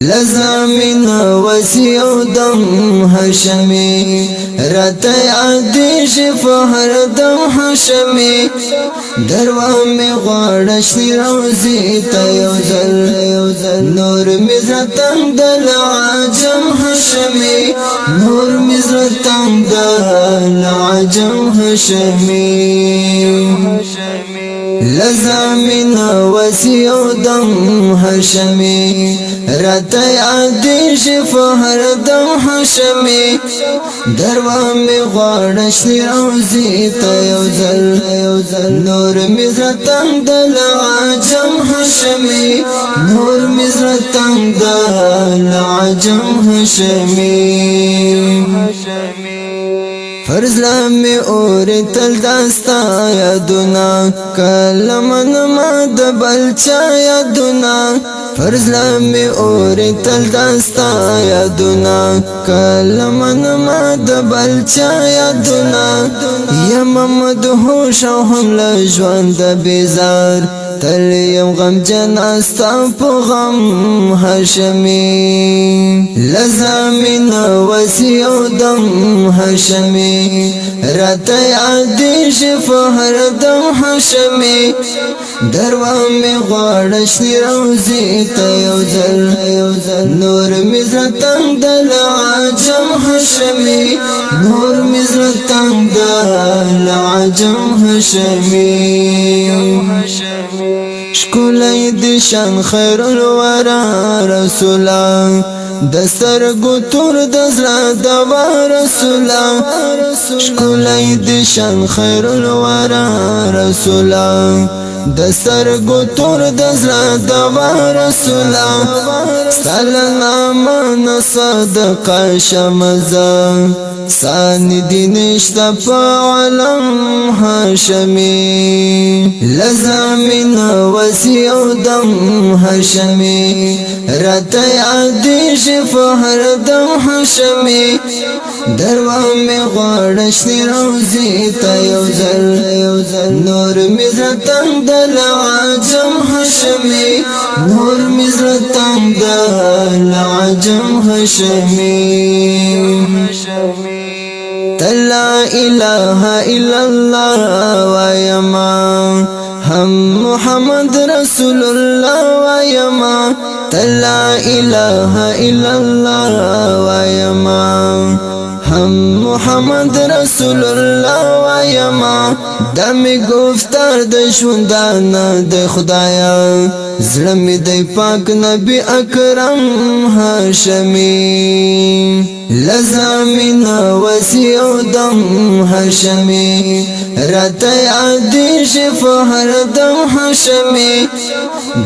لزامین وسی او دم هشمی رت عدیش فهر دم هشمی دروامی غارشتی روزی تیوزل نور مزرتم دل عجم هشمی نور مزرتم دل عجم هشمی لزامین وسی او دم هشمی رت عدیش فهر دم هشمی دروامی غارشتی روزی تیوزل نور مزرتم دل عجم هشمی نور مزرتم دل عجم هشمی فرض لمی اوری تل داستا یادونا کلمن ما دبل چا یادونا فرض لمی اوری تل داستا یادونا کلمن ما دبل چا یادونا یم مدهوش او هم لجوان د بیزار تل یم غم جن استا په غم هشمی لزامین وسی او دم هشمی رت عدیش فهر دم هشمی دروامی غارشتی روزی تیوزل نور مزرتم دل عجم هشمی نور مزرتم دل عجم هشمی شکولی دشان خیر الورا رسولا دستر گتور دزرا دوا رسولا شکولی دشان خیر الورا رسولا دستر گتور دزرا دوا رسولا ستالنا من صدقا شمزا سانی دینشتا پا علم هاشمی لزامین وسی او دم هاشمی رت عدیش فهر دم هاشمی دروامی غارشتی روزی تیوزل نور مزرتم دل عجم هاشمی نور مزرتم دل عجم هاشمی لا إله إلا الله ويما هم محمد رسول الله ويما لا إله إلا الله ويما هم محمد رسول الله ويما دمی گفتار د شوندانا د خدایا زلمی د پاک نبی اکرم هاشمی لزامین وسی او دم هاشمی رت عدیش فهر دم هاشمی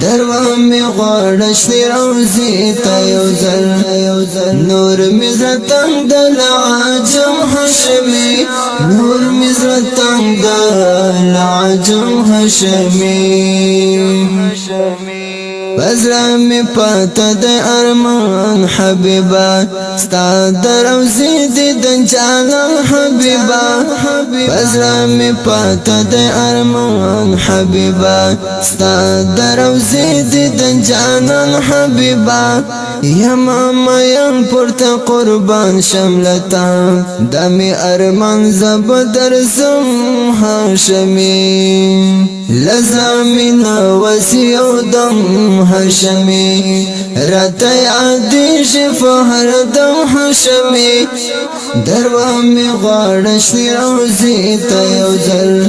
دروامی غارشتی روزی تیوزل نور مزرتم دل عجم هاشمی نور مزرتم دل عجم هاشمی بزرمی پاتا د ارمان حبیبا ستا دروزی دیدن جانان حبیبا بزرمی پاتا د ارمان حبیبا ستا دروزی دیدن جانان حبیبا یما میم پورتا قربان شملتا دمی ارمان زب درزم هاشمی لزامین وسی او دم هاشمی رت عدیش فهر دم هاشمی دروامی غارشتی روزی تیوزل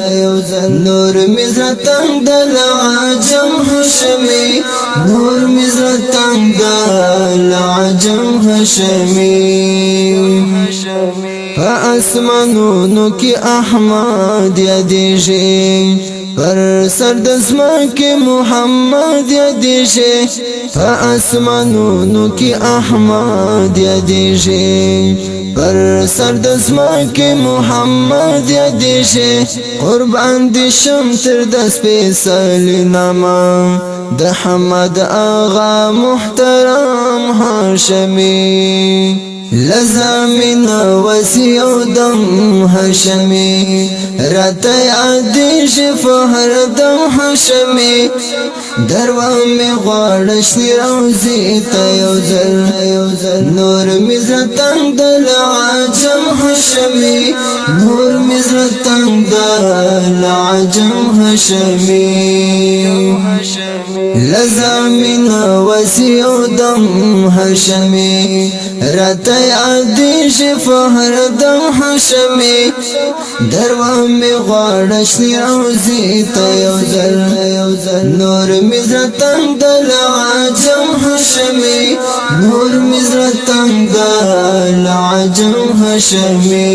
نور مزرتم دل عجم هاشمی نور مزرتم دل عجم هاشمی فاسمانونو کی احمد یادیشی پر سر دزما کی محمد یادیشی فاسمانونو کی احمد یادیشی پر سر دزما کی محمد یادیشی قربان دی شم تر دس پیسلی ناما د حمد آغا محترم هاشمی لزامین وسی او دم هاشمی رت عدیش فهر دم هاشمی دروا می غړشنی روزي ته یو ځل نور می زتنګ دل عجم هاشمي نور می زتنګ دل عجم هاشمي لزامین وسیو دم هاشمي رته عدیش فهر دم هاشمي دروا می غړشنی روزي ته یو ځل نور می زتنګ دل عجم هاشمي نور می زتنګ دل عجم هاشمي